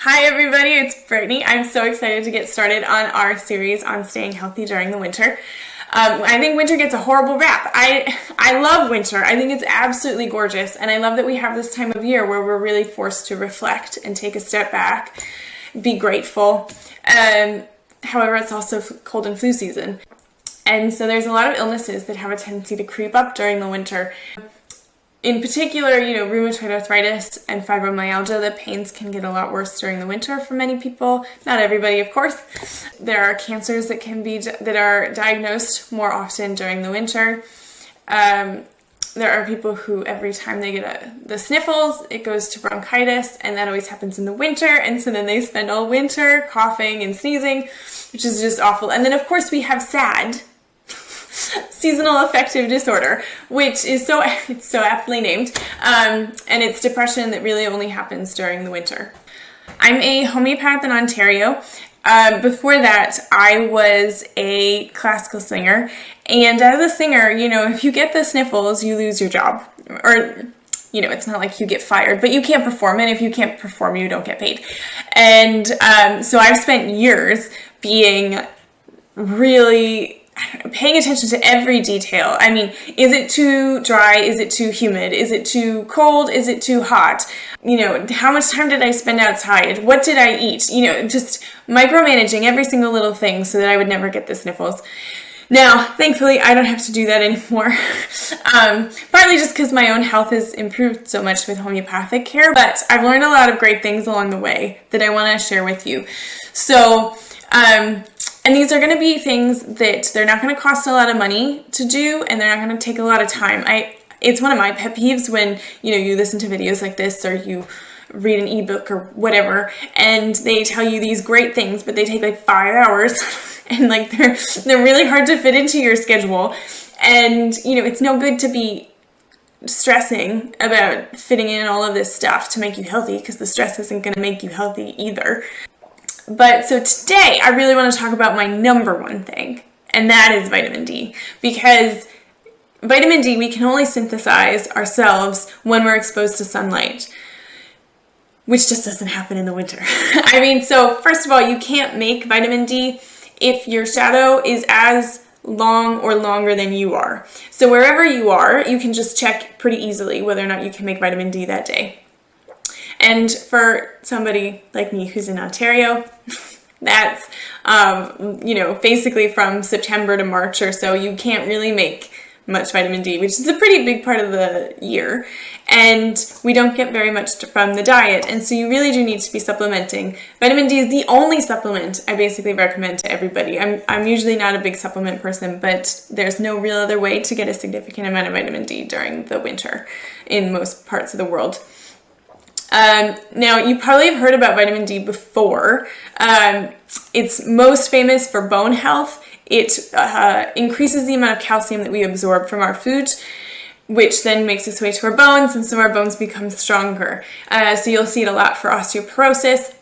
Hi everybody, it's Brittany. I'm so excited to get started on our series on staying healthy during the winter. I think winter gets a horrible rap. I love winter. I think it's absolutely gorgeous, and I love that we have this time of year where we're really forced to reflect and take a step back, be grateful. However, it's also cold and flu season. And so there's a lot of illnesses that have a tendency to creep up during the winter. In particular, rheumatoid arthritis and fibromyalgia, the pains can get a lot worse during the winter for many people. Not everybody, of course. There are cancers that are diagnosed more often during the winter. There are people who every time they get the sniffles, it goes to bronchitis, and that always happens in the winter, and so then they spend all winter coughing and sneezing, which is just awful. And then, of course, we have SAD, seasonal affective disorder, which is so aptly named, and it's depression that really only happens during the winter. I'm a homeopath in Ontario. Before that, I was a classical singer, and as a singer, if you get the sniffles, you lose your job, or it's not like you get fired, but you can't perform, and if you can't perform, you don't get paid. And so I've spent years being really paying attention to every detail. I mean, is it too dry? Is it too humid? Is it too cold? Is it too hot? How much time did I spend outside? What did I eat? Just micromanaging every single little thing so that I would never get the sniffles. Now, thankfully, I don't have to do that anymore. Partly just because my own health has improved so much with homeopathic care, but I've learned a lot of great things along the way that I want to share with you. So, and these are going to be things that they're not going to cost a lot of money to do, and they're not going to take a lot of time. It's one of my pet peeves when, you listen to videos like this, or you read an ebook or whatever, and they tell you these great things, but they take like 5 hours, and they're really hard to fit into your schedule. And, it's no good to be stressing about fitting in all of this stuff to make you healthy, because the stress isn't going to make you healthy either. But so today, I really want to talk about my number one thing, and that is vitamin D. Because vitamin D, we can only synthesize ourselves when we're exposed to sunlight, which just doesn't happen in the winter. So first of all, you can't make vitamin D if your shadow is as long or longer than you are. So wherever you are, you can just check pretty easily whether or not you can make vitamin D that day. And for somebody like me who's in Ontario, that's, basically from September to March or so, you can't really make much vitamin D, which is a pretty big part of the year. And we don't get very much from the diet. And so you really do need to be supplementing. Vitamin D is the only supplement I basically recommend to everybody. I'm usually not a big supplement person, but there's no real other way to get a significant amount of vitamin D during the winter in most parts of the world. Now, you probably have heard about vitamin D before. It's most famous for bone health. It increases the amount of calcium that we absorb from our food, which then makes its way to our bones, and so our bones become stronger. So you'll see it a lot for osteoporosis.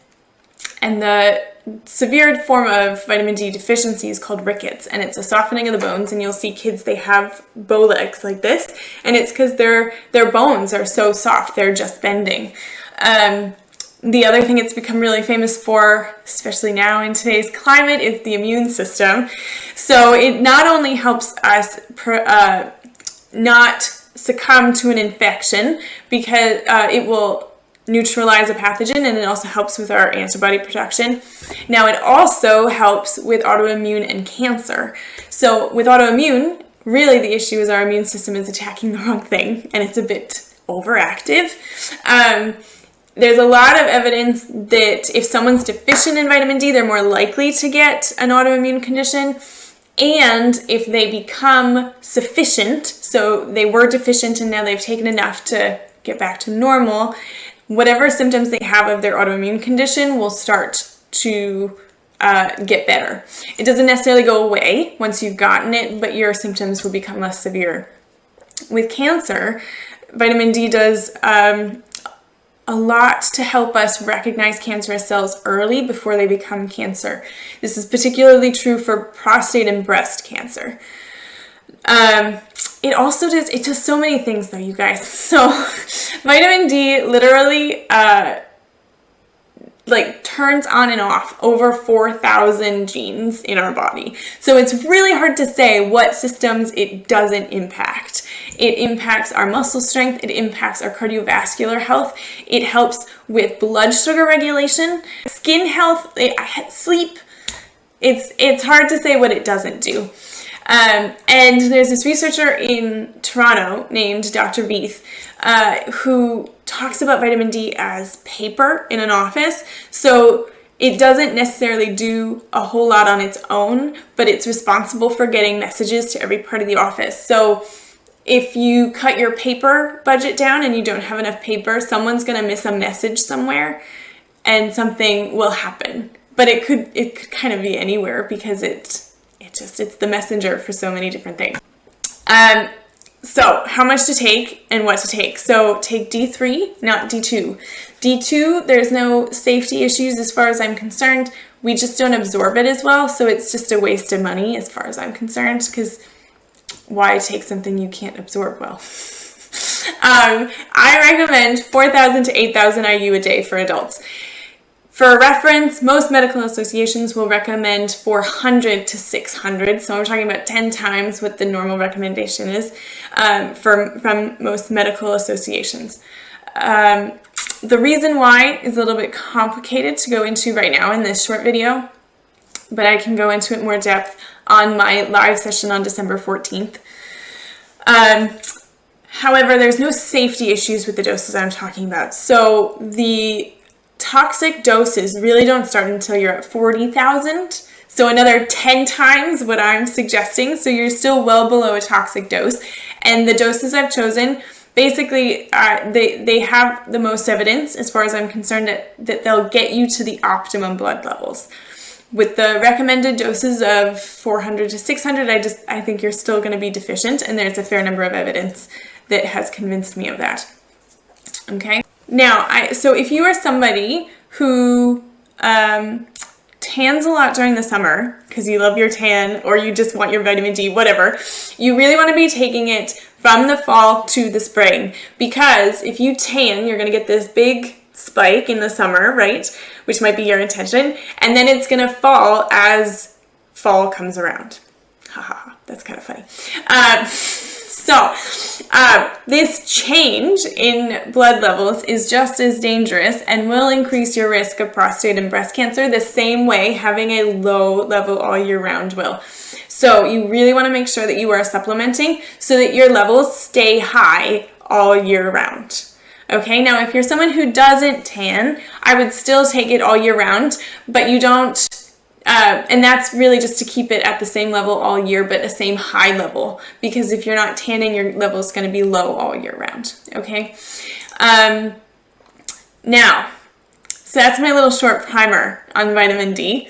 And the severe form of vitamin D deficiency is called rickets, and it's a softening of the bones, and you'll see kids, they have bow legs like this, and it's because their bones are so soft, they're just bending. The other thing it's become really famous for, especially now in today's climate, is the immune system. So it not only helps us not succumb to an infection, because it will neutralize a pathogen, and it also helps with our antibody production. Now, it also helps with autoimmune and cancer. So with autoimmune, really the issue is our immune system is attacking the wrong thing, and it's a bit overactive. There's a lot of evidence that if someone's deficient in vitamin D, they're more likely to get an autoimmune condition. And if they become sufficient, so they were deficient and now they've taken enough to get back to normal, whatever symptoms they have of their autoimmune condition will start to get better. It doesn't necessarily go away once you've gotten it, but your symptoms will become less severe. With cancer, vitamin D does a lot to help us recognize cancerous cells early before they become cancer. This is particularly true for prostate and breast cancer. It does so many things though, you guys. So vitamin D literally like turns on and off over 4,000 genes in our body. So it's really hard to say what systems it doesn't impact. It impacts our muscle strength, it impacts our cardiovascular health, it helps with blood sugar regulation, skin health, sleep. It's hard to say what it doesn't do. And there's this researcher in Toronto named Dr. Veith who talks about vitamin D as paper in an office. So it doesn't necessarily do a whole lot on its own, but it's responsible for getting messages to every part of the office. So if you cut your paper budget down and you don't have enough paper, someone's going to miss a message somewhere and something will happen. But it could kind of be anywhere because it's the messenger for so many different things. So how much to take and what to take. So take D3, not D2. D2, there's no safety issues as far as I'm concerned. We just don't absorb it as well. So it's just a waste of money as far as I'm concerned, because why take something you can't absorb well? I recommend 4,000 to 8,000 IU a day for adults. For reference, most medical associations will recommend 400 to 600, so we're talking about 10 times what the normal recommendation is from most medical associations. The reason why is a little bit complicated to go into right now in this short video, but I can go into it more depth on my live session on December 14th. However, there's no safety issues with the doses I'm talking about. So the toxic doses really don't start until you're at 40,000. So another 10 times what I'm suggesting. So you're still well below a toxic dose. And the doses I've chosen, basically, they have the most evidence, as far as I'm concerned, that they'll get you to the optimum blood levels. With the recommended doses of 400 to 600, I think you're still going to be deficient. And there's a fair number of evidence that has convinced me of that. Okay. Now, so if you are somebody who tans a lot during the summer because you love your tan or you just want your vitamin D, whatever, you really want to be taking it from the fall to the spring, because if you tan, you're going to get this big spike in the summer, right? Which might be your intention, and then it's going to fall as fall comes around. Haha, that's kind of funny. So this change in blood levels is just as dangerous and will increase your risk of prostate and breast cancer the same way having a low level all year round will. So you really want to make sure that you are supplementing so that your levels stay high all year round. Okay, now if you're someone who doesn't tan, I would still take it all year round, but you don't. And that's really just to keep it at the same level all year, but the same high level, because if you're not tanning, your level is going to be low all year round. Okay. Now, so that's my little short primer on vitamin D.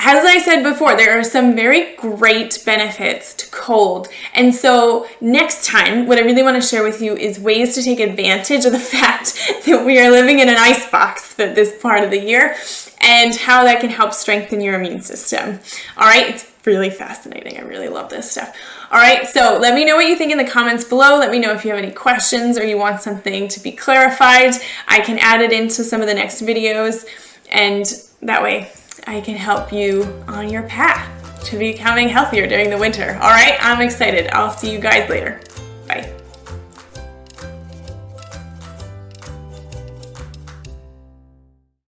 As I said before, there are some very great benefits to cold. And so next time, what I really want to share with you is ways to take advantage of the fact that we are living in an icebox for this part of the year, and how that can help strengthen your immune system. All right, it's really fascinating. I really love this stuff. All right, so let me know what you think in the comments below. Let me know if you have any questions or you want something to be clarified. I can add it into some of the next videos, and that way I can help you on your path to becoming healthier during the winter. All right, I'm excited. I'll see you guys later.